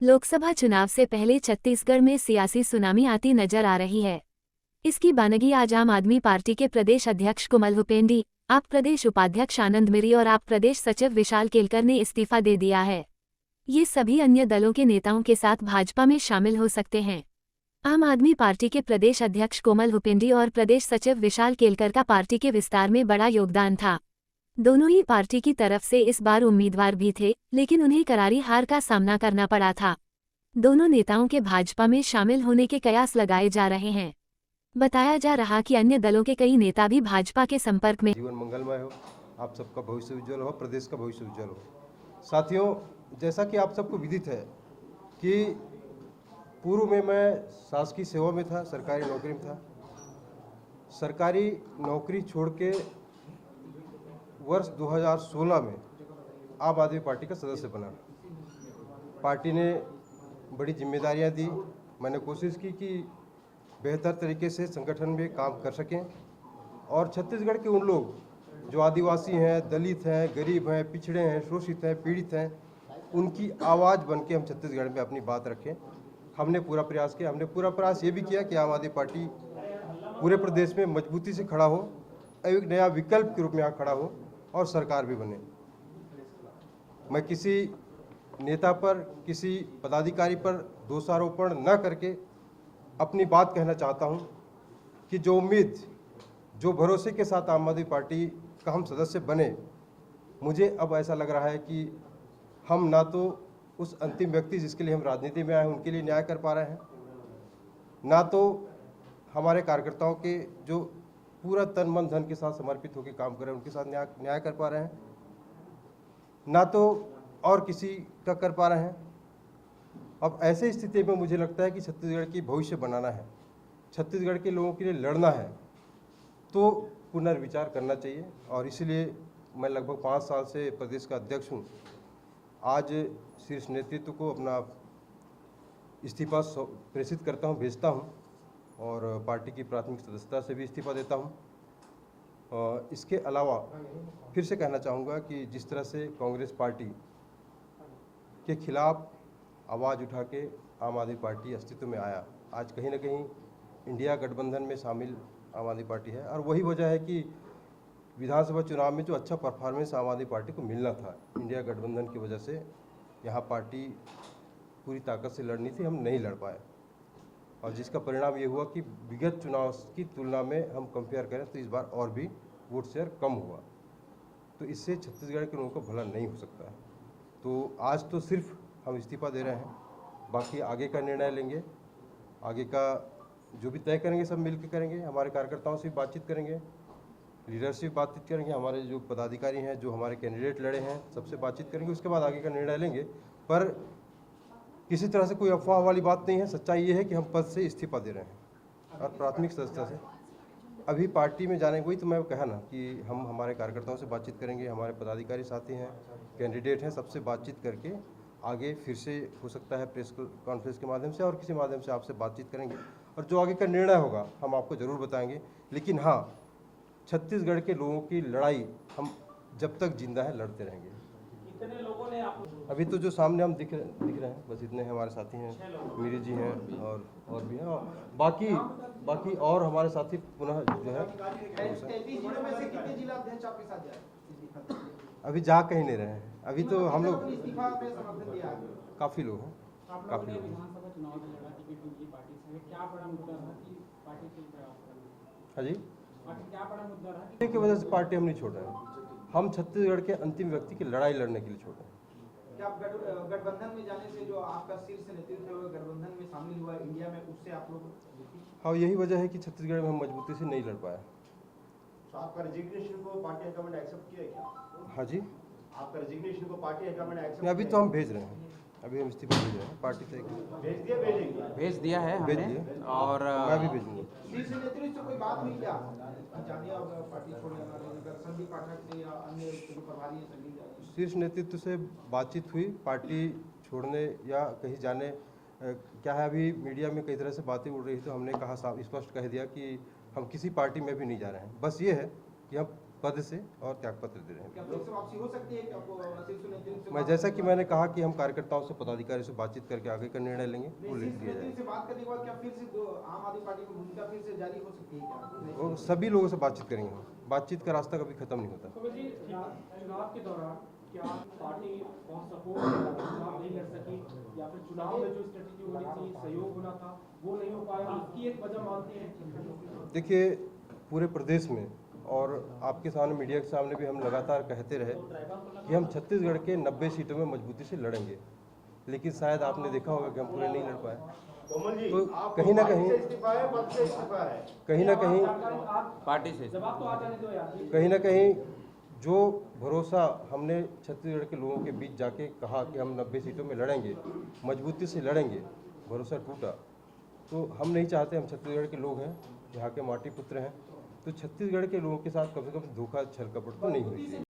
लोकसभा चुनाव से पहले छत्तीसगढ़ में सियासी सुनामी आती नजर आ रही है। इसकी बानगी आज आम आदमी पार्टी के प्रदेश अध्यक्ष कुमल हुपेंडी, आप प्रदेश उपाध्यक्ष आनंद मिरी और आप प्रदेश सचिव विशाल केलकर ने इस्तीफा दे दिया है। ये सभी अन्य दलों के नेताओं के साथ भाजपा में शामिल हो सकते हैं। आम आदमी पार्टी के प्रदेश अध्यक्ष कोमल हुपेंडी और प्रदेश सचिव विशाल केलकर का पार्टी के विस्तार में बड़ा योगदान था। दोनों ही पार्टी की तरफ से इस बार उम्मीदवार भी थे, लेकिन उन्हें करारी हार का सामना करना पड़ा था। दोनों नेताओं के भाजपा में शामिल होने के कयास लगाए जा रहे हैं। बताया जा रहा कि अन्य दलों के कई नेता भी भाजपा के संपर्क में। जीवन मंगलमय हो, आप सबका भविष्य उज्जवल हो, प्रदेश का भविष्य उज्जवल हो। साथियों, जैसा कि आप सबको विदित है कि पूर्व में मैं शासकीय सेवा में था, सरकारी नौकरी में था। सरकारी नौकरी छोड़ के वर्ष 2016 में आम आदमी पार्टी का सदस्य बना। पार्टी ने बड़ी जिम्मेदारियां दी। मैंने कोशिश की कि बेहतर तरीके से संगठन में काम कर सकें और छत्तीसगढ़ के उन लोग जो आदिवासी हैं, दलित हैं, गरीब हैं, पिछड़े हैं, शोषित हैं, पीड़ित हैं, उनकी आवाज़ बन के हम छत्तीसगढ़ में अपनी बात रखें। हमने पूरा प्रयास किया। हमने पूरा प्रयास ये भी किया कि आम आदमी पार्टी पूरे प्रदेश में मजबूती से खड़ा हो, एक नया विकल्प के रूप में यहाँ खड़ा हो और सरकार भी बने। मैं किसी नेता पर, किसी पदाधिकारी पर दोषारोपण न करके अपनी बात कहना चाहता हूं कि जो उम्मीद, जो भरोसे के साथ आम आदमी पार्टी का हम सदस्य बने, मुझे अब ऐसा लग रहा है कि हम ना तो उस अंतिम व्यक्ति जिसके लिए हम राजनीति में आए हैं उनके लिए न्याय कर पा रहे हैं, ना तो हमारे कार्यकर्ताओं के जो पूरा तन मन धन के साथ समर्पित होकर काम कर रहे हैं उनके साथ न्याय कर पा रहे हैं, ना तो और किसी का कर पा रहे हैं। अब ऐसे स्थिति में मुझे लगता है कि छत्तीसगढ़ की भविष्य बनाना है, छत्तीसगढ़ के लोगों के लिए लड़ना है, तो पुनर्विचार करना चाहिए। और इसलिए मैं लगभग 5 साल से प्रदेश का अध्यक्ष हूँ। आज शीर्ष नेतृत्व को अपना इस्तीफा प्रेषित करता हूँ, भेजता हूँ और पार्टी की प्राथमिक सदस्यता से भी इस्तीफा देता हूँ। इसके अलावा फिर से कहना चाहूँगा कि जिस तरह से कांग्रेस पार्टी के खिलाफ आवाज़ उठा के आम आदमी पार्टी अस्तित्व में आया, आज कहीं ना कहीं इंडिया गठबंधन में शामिल आम आदमी पार्टी है। और वही वजह है कि विधानसभा चुनाव में जो अच्छा परफॉर्मेंस आम आदमी पार्टी को मिलना था, इंडिया गठबंधन की वजह से यहाँ पार्टी पूरी ताकत से लड़नी थी, हम नहीं लड़ पाए। और जिसका परिणाम ये हुआ कि विगत चुनाव की तुलना में हम कंपेयर करें तो इस बार और भी वोट शेयर कम हुआ। तो इससे छत्तीसगढ़ के लोगों को भला नहीं हो सकता है। तो आज तो सिर्फ हम इस्तीफा दे रहे हैं, बाकी आगे का निर्णय लेंगे, आगे का जो भी तय करेंगे सब मिल के करेंगे। हमारे कार्यकर्ताओं से बातचीत करेंगे, लीडर से बातचीत करेंगे, हमारे जो पदाधिकारी हैं, जो हमारे कैंडिडेट लड़े हैं, सबसे बातचीत करेंगे, उसके बाद आगे का निर्णय लेंगे। पर किसी तरह से कोई अफवाह वाली बात नहीं है। सच्चाई ये है कि हम पद से इस्तीफा दे रहे हैं और प्राथमिक सदस्यता से अभी पार्टी में जाने, वही तो मैं कहा ना कि हम हमारे कार्यकर्ताओं से बातचीत करेंगे, हमारे पदाधिकारी साथी हैं, कैंडिडेट हैं, सबसे बातचीत करके आगे फिर से हो सकता है प्रेस कॉन्फ्रेंस के माध्यम से और किसी माध्यम से आपसे बातचीत करेंगे और जो आगे का निर्णय होगा हम आपको ज़रूर बताएंगे। लेकिन हाँ, छत्तीसगढ़ के लोगों की लड़ाई हम जब तक जिंदा है लड़ते रहेंगे। कितने लोगों ने आप अभी तो जो सामने हम दिख रहे हैं बस इतने हमारे साथी हैं, मीरी जी हैं और भी हैं, और बाकी और हमारे साथी पुनः जो है अभी जा कहीं नहीं रहे हैं। अभी तो हम लोग काफ़ी लोग हैं, काफ़ी लोग हैं। हाँ जी, की वजह से पार्टी हम नहीं छोड़ रहे हैं। हम छत्तीसगढ़ के अंतिम व्यक्ति की लड़ाई लड़ने के लिए छोड़ रहे हैं। क्या आप गठबंधन में जाने से जो आपका शीर्ष नेतृत्व है वो गठबंधन में शामिल हुआ इंडिया में, उससे आप लोग? हाँ, यही वजह है कि छत्तीसगढ़ में हम मजबूती से नहीं लड़ पाए। तो आपका रेजिग्नेशन को पार्टी हाईकमांड एक्सेप्ट किया है क्या? हाँ जी, आपका रेजिग्नेशन को पार्टी हाईकमांड एक्सेप्ट? अभी तो हम भेज रहे हैं, अभी हम इस्तीफा भेज रहे हैं, पार्टी तय भेज दिया है हमने और मैं भी भेजूंगा। शीर्ष नेतृत्व से कोई बात हुई क्या? जानिए पार्टी छोड़ने वाले संदीप पाठक से या अन्य जो प्रभारी हैं संदीप जानिए। शीर्ष नेतृत्व से बातचीत हुई, पार्टी छोड़ने या कहीं जाने क्या है, अभी मीडिया में कई तरह से बातें उड़ रही, तो हमने कहा, साफ स्पष्ट कह दिया कि हम किसी पार्टी में भी नहीं जा रहे हैं। बस ये है कि हम पद से और त्यागपत्र दे रहे हैं। क्या फिर से वापसी हो सकती है कि आपको शीर्ष नेतृत्व से मैं जैसा कि मैंने कहा कि हम कार्यकर्ताओं से पदाधिकारियों से बातचीत करके आगे का निर्णय लेंगे, वो लिख दिया जाएगा। से बात करने के बाद क्या फिर से आम आदमी पार्टी की भूमिका फिर से जारी हो सकती है क्या? वो सभी लोगों से बातचीत करेंगे हम। बातचीत का रास्ता कभी खत्म नहीं होता। कमल जी, चुनाव के दौरान क्या पार्टी बहुत सपोर्ट चुनाव नहीं लड़ सकी या फिर चुनाव में जो स्ट्रेटेजी होनी थी, सहयोग होना था, वो नहीं हो पाया, इसकी एक वजह मानते हैं? देखिए, पूरे प्रदेश में और आपके सामने मीडिया के सामने भी हम लगातार कहते रहे कि हम छत्तीसगढ़ के 90 सीटों में मजबूती से लड़ेंगे, लेकिन शायद आपने देखा होगा कि हम पूरे नहीं लड़ पाए। कोमल जी, तो आप कहीं ना पार्टी कहीं से इस्तीफा है, पद से इस्तीफा है। कहीं ना कहीं पार्टी से जवाब तो आ जाने दो यार। कहीं ना कहीं जो भरोसा हमने छत्तीसगढ़ के लोगों के बीच जाके कहा कि हम 90 सीटों में लड़ेंगे, मजबूती से लड़ेंगे, भरोसा टूटा। तो हम नहीं चाहते, हम छत्तीसगढ़ के लोग हैं, यहाँ के माटी पुत्र हैं, तो छत्तीसगढ़ के लोगों के साथ कम से कम धोखा छल कपट तो नहीं होनी चाहिए।